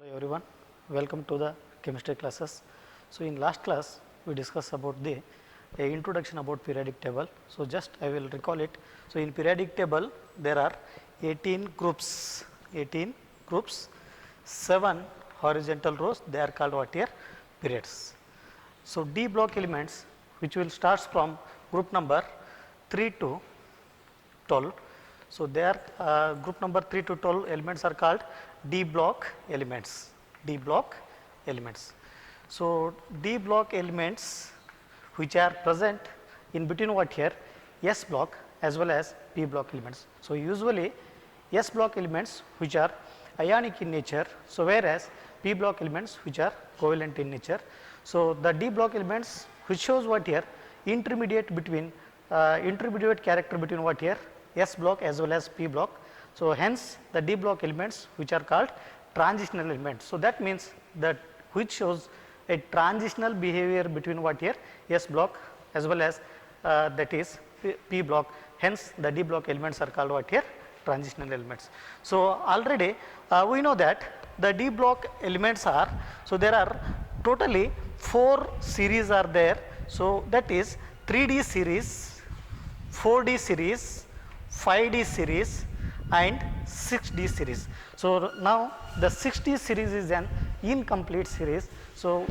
Hello everyone, welcome to the chemistry classes. So in last class we discussed about the introduction about periodic table. So just I will recall it. So in periodic table there are 18 groups, 7 horizontal rows, they are called what here? Periods. So D block elements which will start from group number 3 to 12. So there group number 3 to 12 elements are called D block elements. D block elements. So D block elements which are present in between what here? S block as well as P block elements. So usually S block elements which are ionic in nature, so whereas P block elements which are covalent in nature. So the D block elements which shows what here? Intermediate between intermediate character between what here? S block as well as P block. So hence the D block elements which are called transitional elements. So that means that which shows a transitional behavior between what here? S block as well as that is P block. Hence the D block elements are called what here? Transitional elements. So already we know that the D block elements are, so there are totally 4 series are there. So that is 3D series, 4D series, 5D series and 6D series. So now the 6D series is an incomplete series. So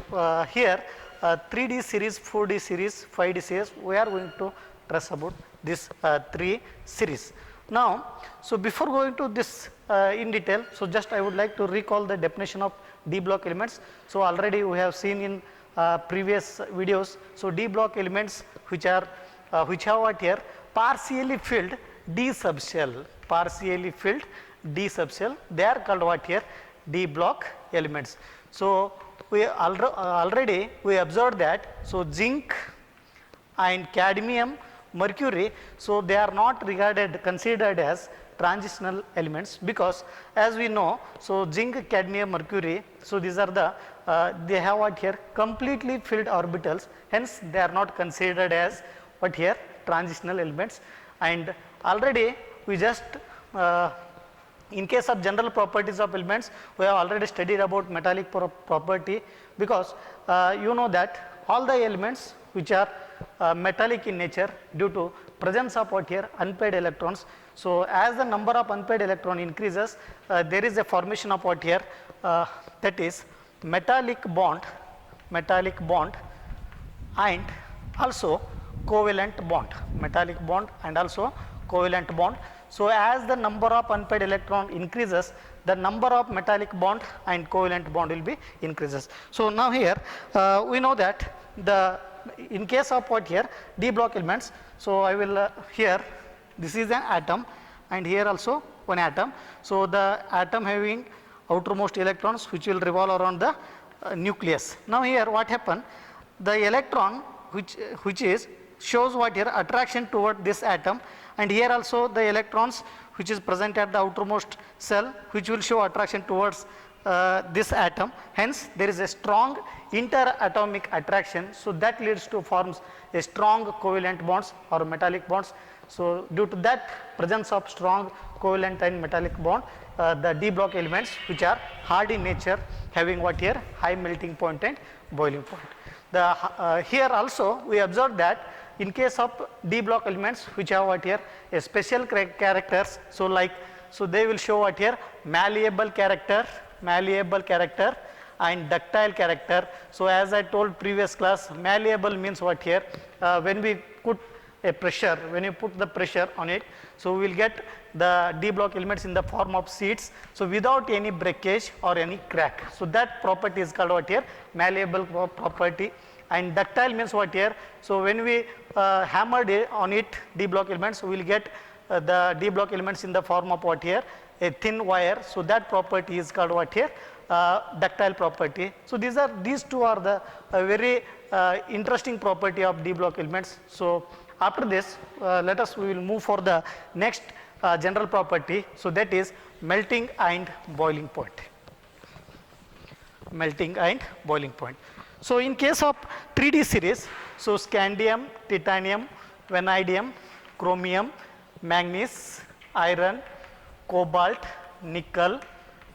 here 3D series, 4D series, 5D series, we are going to stress about this 3 series. Now, so before going to this in detail, so just I would like to recall the definition of D block elements. So already we have seen in previous videos. So D block elements which are which have what here? Partially filled D subshell, partially filled D subshell, they are called what here? D block elements. So we already we observed that, so zinc and cadmium, mercury, so they are not considered as transitional elements, because as we know, so zinc, cadmium, mercury, so these are the they have what here? Completely filled orbitals, hence they are not considered as what here? Transitional elements. And already we just in case of general properties of elements, we have already studied about metallic property, because you know that all the elements which are metallic in nature due to presence of what here? Unpaired electrons. So as the number of unpaired electron increases, there is a formation of what here? That is metallic bond and also covalent bond, metallic bond and also covalent bond. So as the number of unpaired electron increases, the number of metallic bond and covalent bond will be increases. So now here we know that the in case of what here? D block elements. So I will here this is an atom and here also one atom. So the atom having outermost electrons which will revolve around the nucleus. Now here what happened? The electron which is shows what here? Attraction toward this atom, and here also the electrons which is present at the outermost cell which will show attraction towards this atom. Hence there is a strong interatomic attraction, so that leads to forms a strong covalent bonds or metallic bonds. So due to that presence of strong covalent and metallic bond, the D block elements which are hard in nature, having what here? High melting point and boiling point. The here also we observed that in case of D block elements which have what here? A special characters, so like, so they will show what here? Malleable character and ductile character. So as I told previous class, malleable means what here? When we put a pressure, when you put the pressure on it, so we will get the D block elements in the form of sheets, so without any breakage or any crack. So that property is called what here? Malleable property. And ductile means what here? So when we hammered on it D block elements, we will get the D block elements in the form of what here? A thin wire. So that property is called what here? Ductile property. So these two are the very interesting property of D block elements. So after this we will move for the next general property, so that is melting and boiling point. Melting and boiling point. So in case of 3D series, so scandium, titanium, vanadium, chromium, manganese, iron, cobalt, nickel,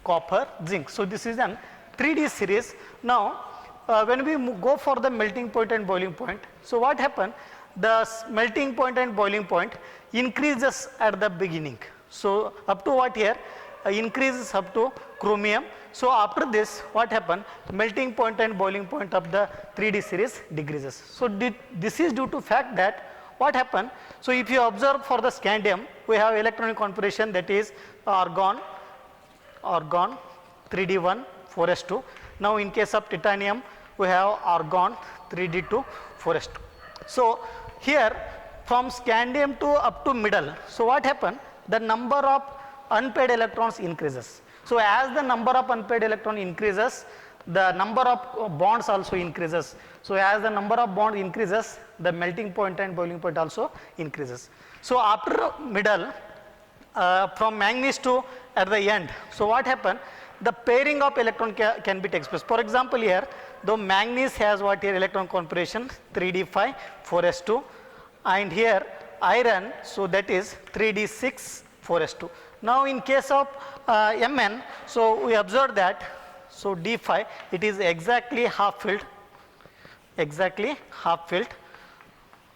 copper, zinc. So this is an 3D series. Now when we go for the melting point and boiling point, so what happen? The melting point and boiling point increases at the beginning. So up to what here? Increases up to chromium. So after this, what happen? Melting point and boiling point of the 3D series decreases. So this is due to fact that what happen? So if you observe for the scandium, we have electronic configuration, that is argon 3d1 4s2. Now in case of titanium, we have argon 3d2 4s2. So here from scandium to up to middle, so what happen? The number of unpaired electrons increases. So as the number of unpaired electron increases, the number of bonds also increases. So as the number of bond increases, the melting point and boiling point also increases. So after middle, from manganese to at the end, so what happen? The pairing of electron can be takes place. For example, here the manganese has what here electron configuration 3d5 4s2, and here iron, so that is 3d6 4s2. Now in case of Mn, so we observe that, so d5 it is exactly half filled,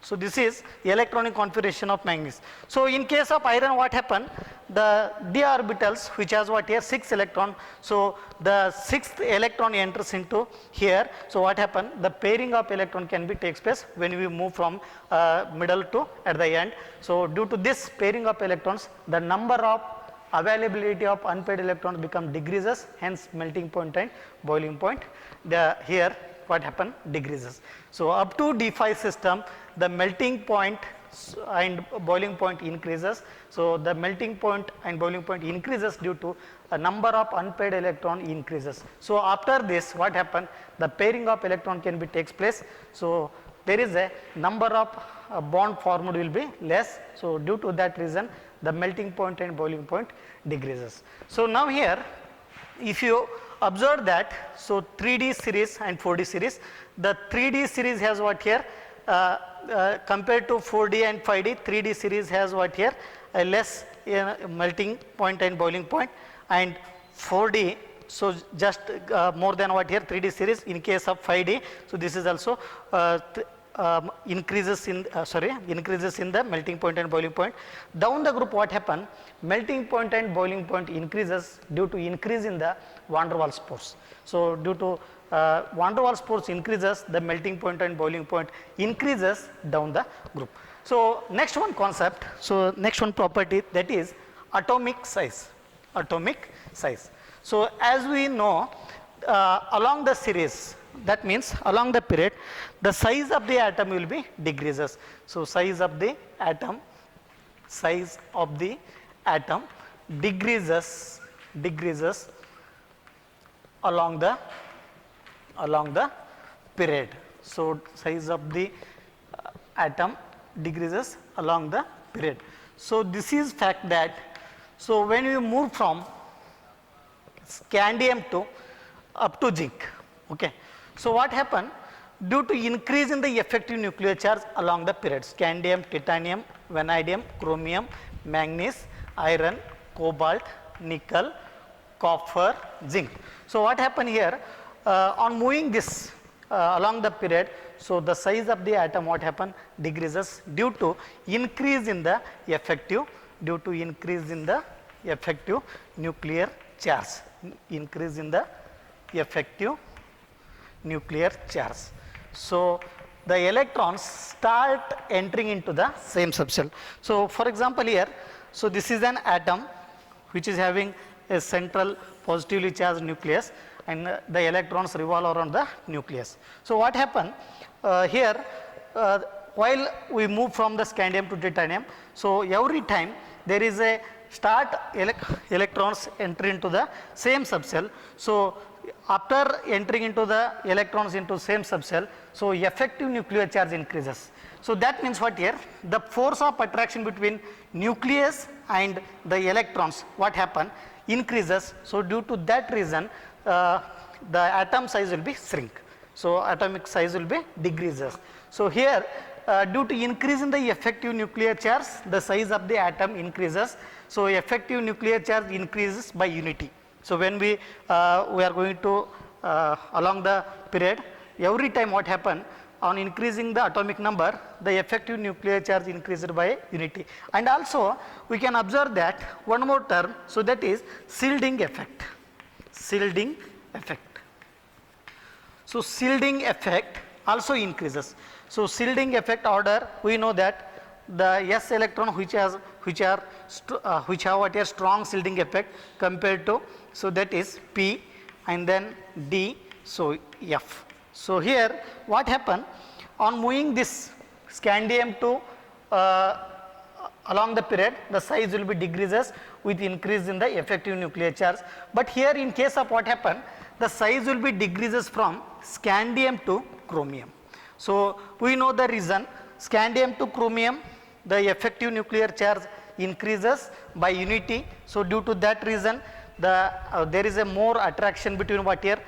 So this is electronic configuration of manganese. So in case of iron, what happen? The d orbitals, which has what here 6 electron, so the 6th electron enters into here. So what happen? The pairing of electron can be takes place when we move from middle to at the end. So due to this pairing of electrons, the number of availability of unpaired electrons become decreases, hence melting point and boiling point. Here what happen? Decreases. So up to d5 system, the melting point and boiling point increases. So the melting point and boiling point increases due to a number of unpaired electron increases. So after this, what happen? The pairing of electron can be takes place. So there is a number of bond formed will be less. So due to that reason, the melting point and boiling point decreases. So now here, if you observe that, so 3D series and 4D series, the 3D series has what here? Compared to 4D and 5D, 3D series has what here? A less melting point and boiling point, and 4D, so just more than what here 3D series. In case of 5D, so this is also increases in the melting point and boiling point. Down the group, what happen? Melting point and boiling point increases due to increase in the van der Waals force. So due to van der Waals force increases, the melting point and boiling point increases down the group. So next one concept, so next one property, that is atomic size. So as we know, along the series, that means along the period, the size of the atom will be decreases. So size of the atom decreases along the period. So size of the atom decreases along the period. So this is fact that, so when we move from scandium to up to zinc, okay. So what happen? Due to increase in the effective nuclear charge along the period, scandium, titanium, vanadium, chromium, manganese, iron, cobalt, nickel, copper, zinc. So what happen here? On moving this along the period, so the size of the atom, what happen? Decreases due to increase in the effective nuclear charge. Increase in the effective nuclear charge. So the electrons start entering into the same subshell. So for example here, so this is an atom which is having a central positively charged nucleus, and the electrons revolve around the nucleus. So what happen here, while we move from the scandium to titanium, so every time there is a start electrons enter into the same subshell. So after entering into the electrons into same subshell, so effective nuclear charge increases. So that means what here? The force of attraction between nucleus and the electrons, what happen? Increases. So due to that reason, the atom size will be shrink. So atomic size will be decreases. So here, due to increase in the effective nuclear charge, the size of the atom increases. So effective nuclear charge increases by unity. So when we are going to along the period, every time what happen, on increasing the atomic number, the effective nuclear charge increased by unity. And also we can observe that one more term, so that is shielding effect. Shielding effect. So shielding effect also increases. So shielding effect order, we know that the s electron which have what a strong shielding effect compared to, so that is p, and then d, so f. So here what happen, on moving this scandium to along the period, the size will be decreases with increase in the effective nuclear charge. But here in case of what happen, the size will be decreases from scandium to chromium. So we know the reason, scandium to chromium, the effective nuclear charge increases by unity. So due to that reason, there is a more attraction between what here,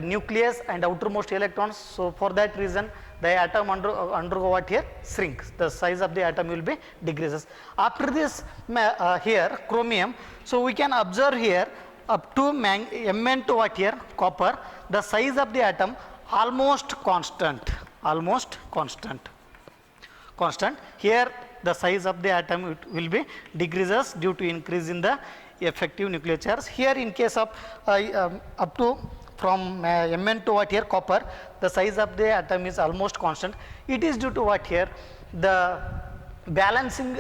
nucleus and outermost electrons. So for that reason, the atom undergo what here, shrinks. The size of the atom will be decreases. After this here chromium, so we can observe here up to Mn to what here, copper, the size of the atom almost constant. Here the size of the atom will be decreases due to increase in the effective nuclear charge. Here in case of up to from Mn to what here, copper, the size of the atom is almost constant. It is due to what here, the balancing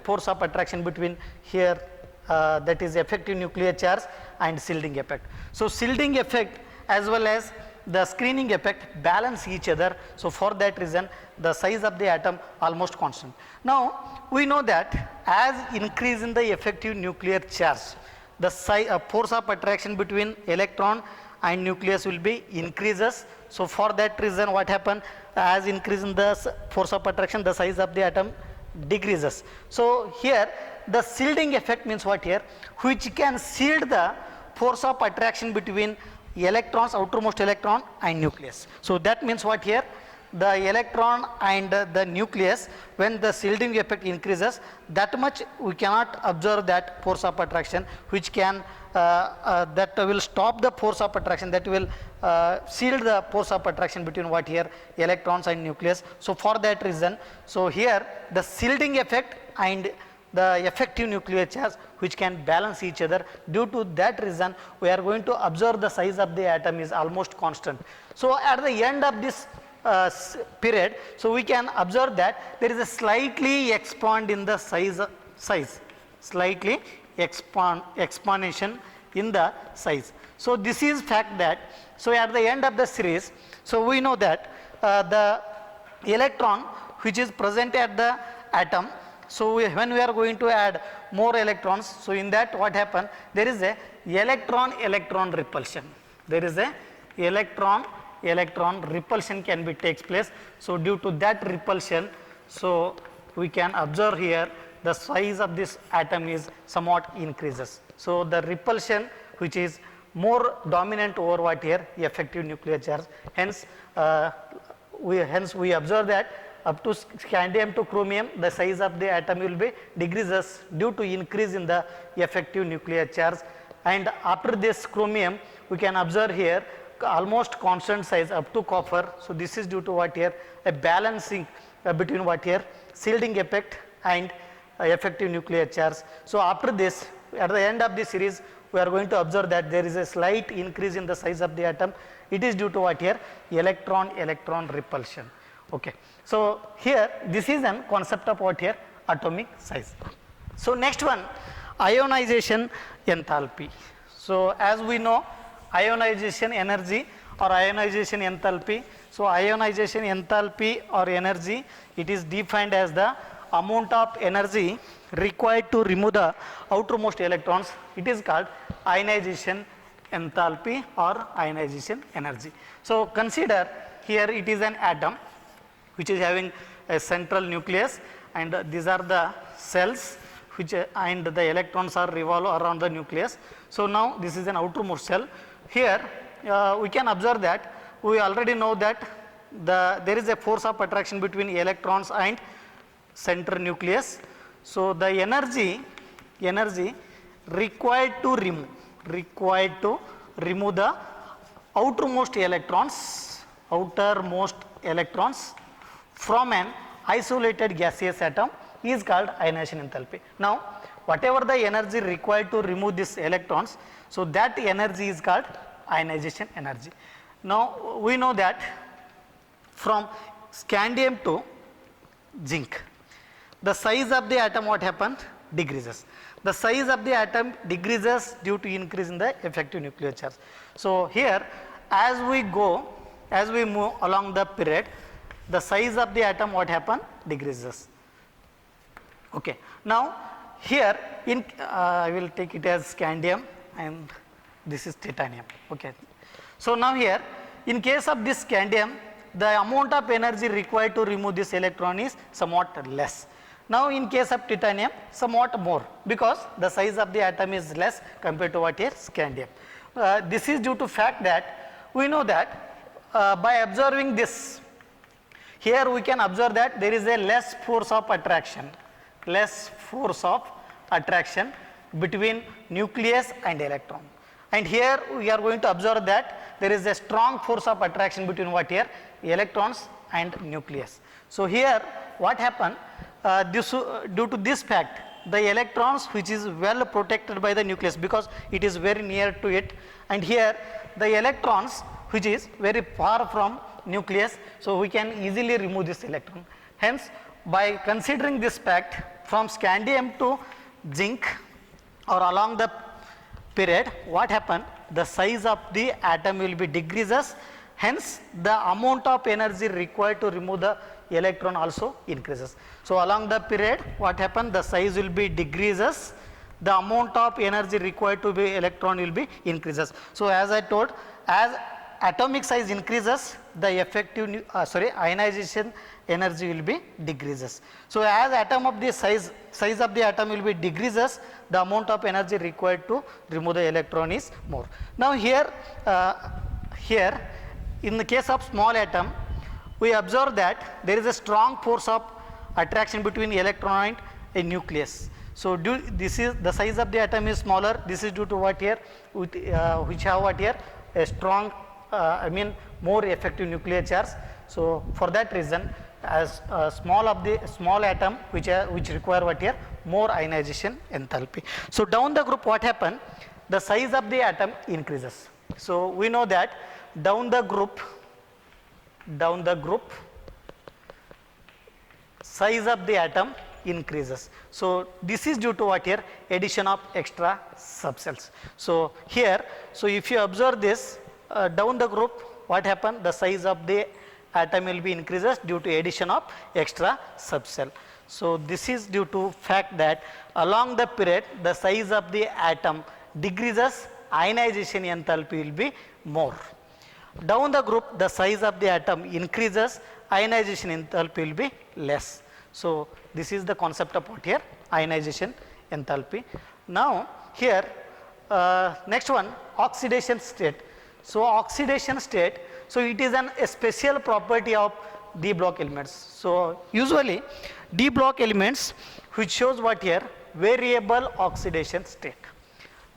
force of attraction between here, that is effective nuclear charge and shielding effect. So shielding effect as well as the screening effect balance each other. So for that reason, the size of the atom almost constant. Now we know that as increase in the effective nuclear charge, the force of attraction between electron and nucleus will be increases. So for that reason, what happen, as increase in the force of attraction, the size of the atom decreases. So here the shielding effect means what here, which can shield the force of attraction between electrons, outermost electron and nucleus. So that means what here, the electron and the nucleus, when the shielding effect increases, that much we cannot observe that force of attraction, which can that will stop the force of attraction, that will shield the force of attraction between what here, electrons and nucleus. So for that reason, so here the shielding effect and the effective nuclear charge which can balance each other, due to that reason we are going to observe the size of the atom is almost constant. So at the end of this period, so we can observe that there is a slightly expand in the size, slightly expansion in the size. So this is fact that, so at the end of the series, so we know that the electron which is present at the atom, so when we are going to add more electrons, so in that what happen, there is a electron repulsion. There is a electron repulsion can be takes place. So due to that repulsion, so we can observe here the size of this atom is somewhat increases. So the repulsion which is more dominant over what here, effective nuclear charge. Hence we observe that up to scandium to chromium, the size of the atom will be decreases due to increase in the effective nuclear charge. And after this chromium, we can observe here almost constant size up to copper. So this is due to what here, a balancing between what here, shielding effect and effective nuclear charge. So after this, at the end of this series, we are going to observe that there is a slight increase in the size of the atom. It is due to what here, electron repulsion. Okay. So here this is an concept of what here, atomic size. So next one, ionization enthalpy. So as we know, ionization energy or ionization enthalpy. So ionization enthalpy or energy, it is defined as the amount of energy required to remove the outermost electrons. It is called ionization enthalpy or ionization energy. So consider here it is an atom which is having a central nucleus, and these are the cells which and the electrons are revolve around the nucleus. So now this is an outermost cell. Here we can observe that we already know that there is a force of attraction between electrons and central nucleus. So the energy required to remove, required to remove the outermost electrons from an isolated gaseous atom is called ionization enthalpy. Now, whatever the energy required to remove these electrons, so that energy is called ionization energy. Now, we know that from scandium to zinc, the size of the atom what happened? Decreases. The size of the atom decreases due to increase in the effective nuclear charge. So, here as we move along the period, the size of the atom what happen? Decreases. Okay. Now, here in I will take it as scandium and this is titanium. Okay. So, now here in case of this scandium, the amount of energy required to remove this electron is somewhat less. Now, in case of titanium, somewhat more, because the size of the atom is less compared to what here scandium. This is due to fact that we know that by observing this, here we can observe that there is a less force of attraction between nucleus and electron. And here we are going to observe that there is a strong force of attraction between what here? Electrons and nucleus. So, here what happened? Due to this fact, the electrons which is well protected by the nucleus because it is very near to it, and here the electrons which is very far from nucleus, so we can easily remove this electron. Hence, by considering this fact, from scandium to zinc or along the period, what happened? The size of the atom will be decreases, hence the amount of energy required to remove the electron also increases. So, along the period what happened? The size will be decreases, the amount of energy required to be electron will be increases. So, as I told, as atomic size increases, the effective ionization energy will be decreases. So, as atom of the size of the atom will be decreases, the amount of energy required to remove the electron is more. Now, here in the case of small atom, we observe that there is a strong force of attraction between electron and a nucleus. So, this is the size of the atom is smaller. This is due to what here, which have what here, a strong more effective nuclear charge. So, for that reason, as small atom which require what here, more ionization enthalpy. So, down the group what happen? The size of the atom increases. So, we know that down the group size of the atom increases. So, this is due to what here? Addition of extra subcells. So, here, so if you observe this down the group, what happen? The size of the atom will be increases due to addition of extra subcell. So, this is due to fact that along the period the size of the atom decreases, ionization enthalpy will be more. Down the group the size of the atom increases, ionization enthalpy will be less. So, this is the concept of what here? Ionization enthalpy. Now, here next one, oxidation state. So, oxidation state, so it is a special property of d block elements. So, usually d block elements which shows what here? Variable oxidation state.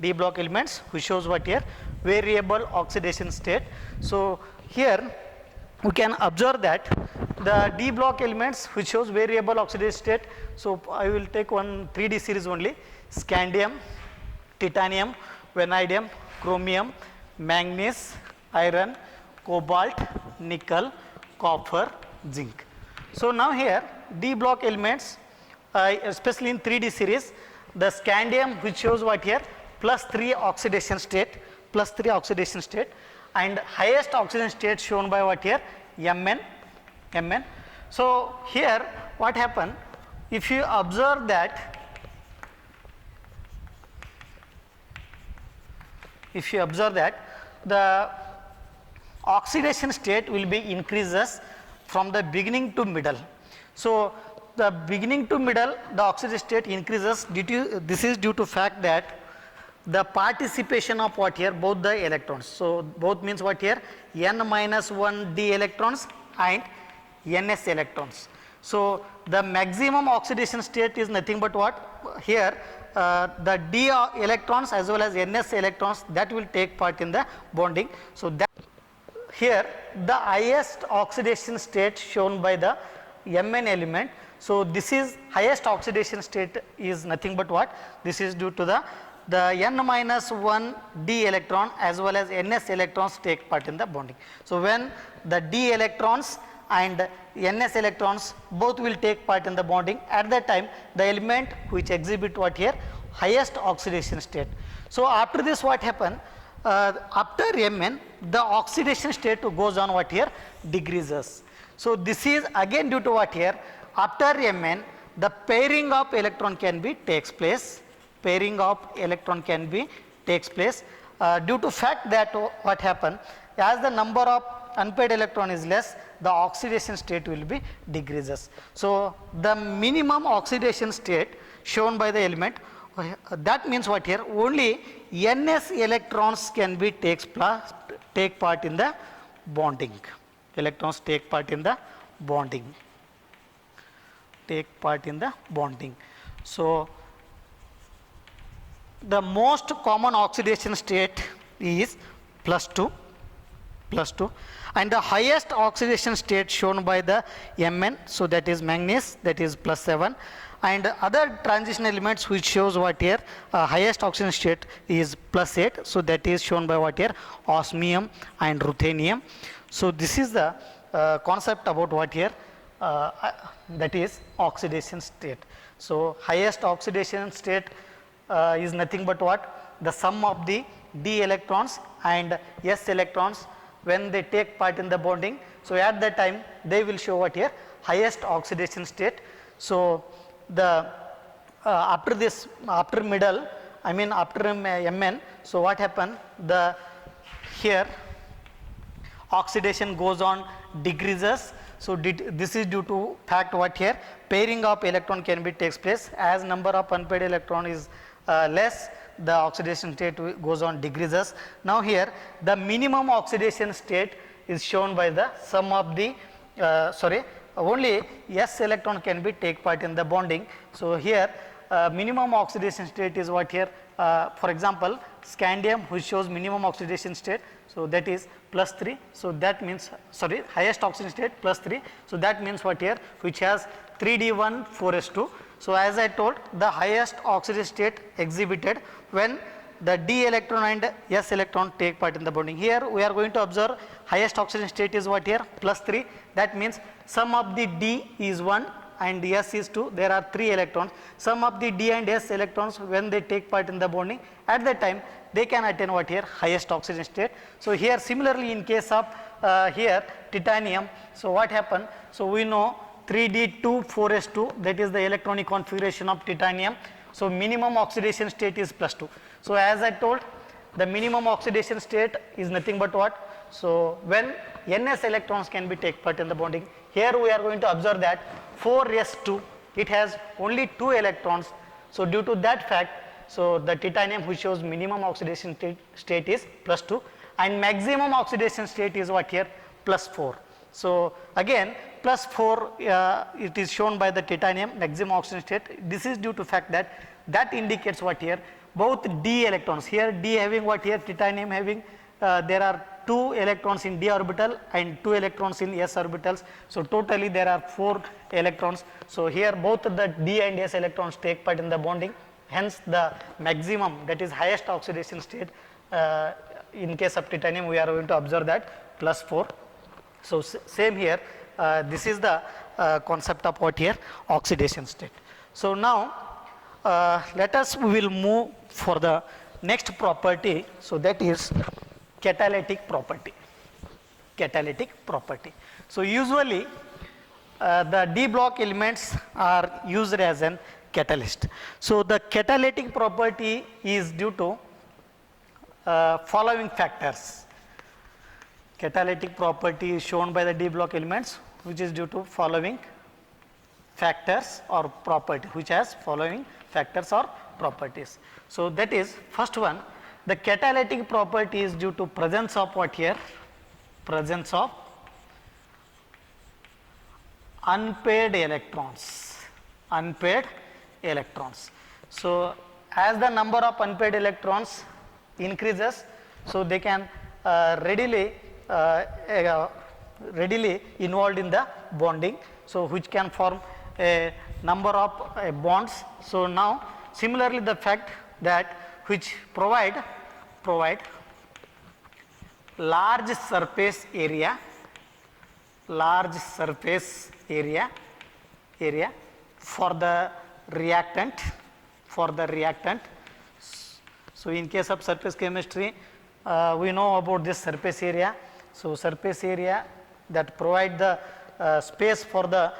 D block elements which shows what here? Variable oxidation state. So, here we can observe that the d block elements which shows variable oxidation state. So, I will take one 3D series only: scandium, titanium, vanadium, chromium, manganese, iron, cobalt, nickel, copper, zinc. So, now here d block elements, especially in 3D series, the scandium which shows what here? +3 oxidation state, and highest oxidation state shown by what here? Mn. So, here what happen? If you observe that, the oxidation state will be increases from the beginning to middle. So, the beginning to middle the oxidation state increases this is due to fact that the participation of what here? Both the electrons. So, both means what here? n-1 d electrons and ns electrons. So, the maximum oxidation state is nothing but what? Here the d electrons as well as ns electrons that will take part in the bonding. So that here the highest oxidation state shown by the Mn element. So this is highest oxidation state is nothing but what? This is due to the n minus 1 d electron as well as ns electrons take part in the bonding. So when the d electrons and ns electrons both will take part in the bonding, at that time the element which exhibit what here? Highest oxidation state. So after this what happen? After Mn, the oxidation state goes on what here? Decreases. So this is again due to what here? After Mn, the pairing of electron can be takes place. Pairing of electron can be takes place due to fact that what happen? As the number of unpaired electron is less, the oxidation state will be decreases. So the minimum oxidation state shown by the element, that means what here? Only ns electrons can be take part in the bonding. Electrons take part in the bonding. Take part in the bonding. So the most common oxidation state is +2, and the highest oxidation state shown by the Mn, so that is manganese, that is +7, and other transition elements which shows what here? Highest oxidation state is +8, so that is shown by what here? Osmium and ruthenium. So this is the concept about what here? That is oxidation state. So highest oxidation state is nothing but what? The sum of the d electrons and s electrons when they take part in the bonding. So at that time they will show what here? Highest oxidation state. So the after this, after middle, I mean after Mn, so what happen? The here oxidation goes on decreases. So this is due to fact what here? Pairing of electron can be takes place. As number of unpaired electron is less, the oxidation state goes on decreases. Now here the minimum oxidation state is shown by the sum of the only s electron can be take part in the bonding. So here minimum oxidation state is what here? For example, scandium which shows minimum oxidation state, so that is +3. So that means, highest oxidation state +3. So that means what here? Which has 3d1 4s2. So as I told, the highest oxidation state exhibited when the d electron and s electron take part in the bonding. Here we are going to observe highest oxidation state is what here? +3. That means sum of the d is 1 and s is 2. There are 3 electrons. Sum of the d and s electrons when they take part in the bonding, at that time they can attain what here? Highest oxidation state. So here similarly in case of here titanium, so what happened? So we know 3d2 4s2, that is the electronic configuration of titanium. So minimum oxidation state is +2. So as I told, the minimum oxidation state is nothing but what? So when ns electrons can be take part in the bonding. Here we are going to observe that 4s2, it has only 2 electrons. So due to that fact, so the titanium which shows minimum oxidation state is +2 and maximum oxidation state is what here? +4. So again +4 it is shown by the titanium maximum oxidation state. This is due to fact that indicates what here? Both d electrons, here d having what here? Titanium having there are 2 electrons in d orbital and 2 electrons in s orbitals. So totally there are 4 electrons. So here both the d and s electrons take part in the bonding. Hence the maximum, that is highest oxidation state in case of titanium we are going to observe that +4. So same here, this is the concept of what here? Oxidation state. So now we will move for the next property. So that is catalytic property. Catalytic property. So usually the d block elements are used as an catalyst. So the catalytic property is due to following factors. Catalytic property is shown by the d block elements which is due to following factors or property, which has following factors or properties. So that is first one, the catalytic property is due to presence of what here? Presence of unpaired electrons. Unpaired electrons. So as the number of unpaired electrons increases, so they can readily involved in the bonding, so which can form a number of bonds. So now similarly the fact that which provide large surface area for the reactant. So in case of surface chemistry, we know about this surface area. So surface area that provide the space for the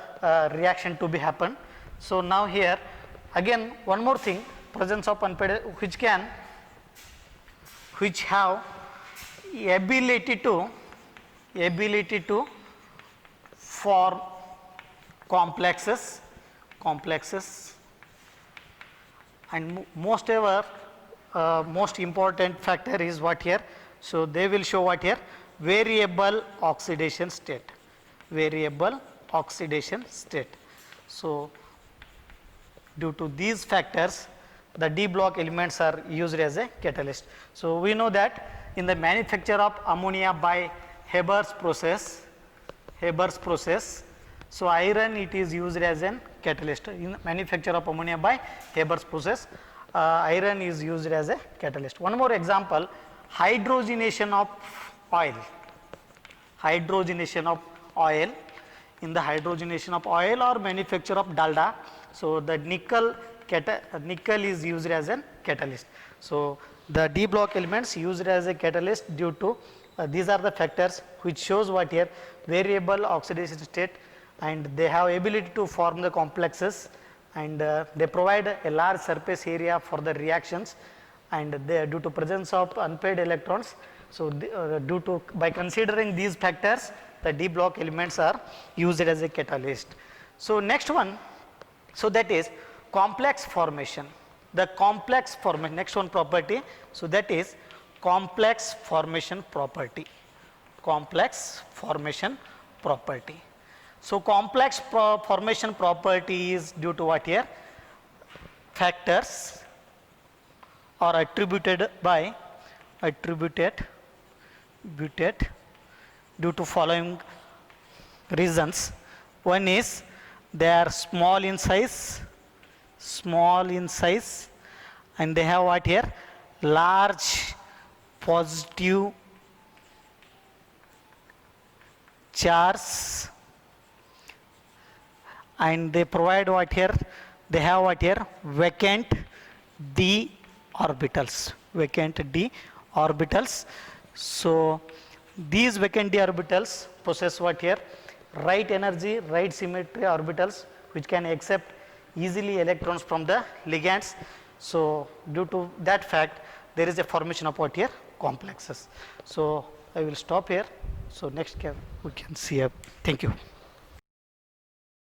reaction to be happen. So now here again one more thing, presence of unpaired which have ability to form complexes, and most important factor is what here. So they will show what here, variable oxidation state. So due to these factors, the D block elements are used as a catalyst. So we know that in the manufacture of ammonia by Haber's process, so iron it is used as an catalyst. In manufacture of ammonia by Haber's process, iron is used as a catalyst. One more example, hydrogenation of oil. In the hydrogenation of oil or manufacture of dalda, so the nickel is used as a catalyst. So the D block elements used as a catalyst due to these are the factors which shows what here, variable oxidation state, and they have ability to form the complexes, and they provide a large surface area for the reactions, and they due to presence of unpaired electrons. So by considering these factors, the D block elements are used as a catalyst. So next one, so that is complex formation. The complex formation, next one property, so that is complex formation property. So complex formation property is due to what here, factors are attributed due to following reasons. One is they are small in size, and they have what here, large positive charge, and they provide what here, they have what here, vacant d orbitals. So these vacant d orbitals possess what here, right energy, right symmetry orbitals which can accept easily electrons from the ligands. So due to that fact, there is a formation of what here, complexes. So I will stop here. So next we can see. Thank you.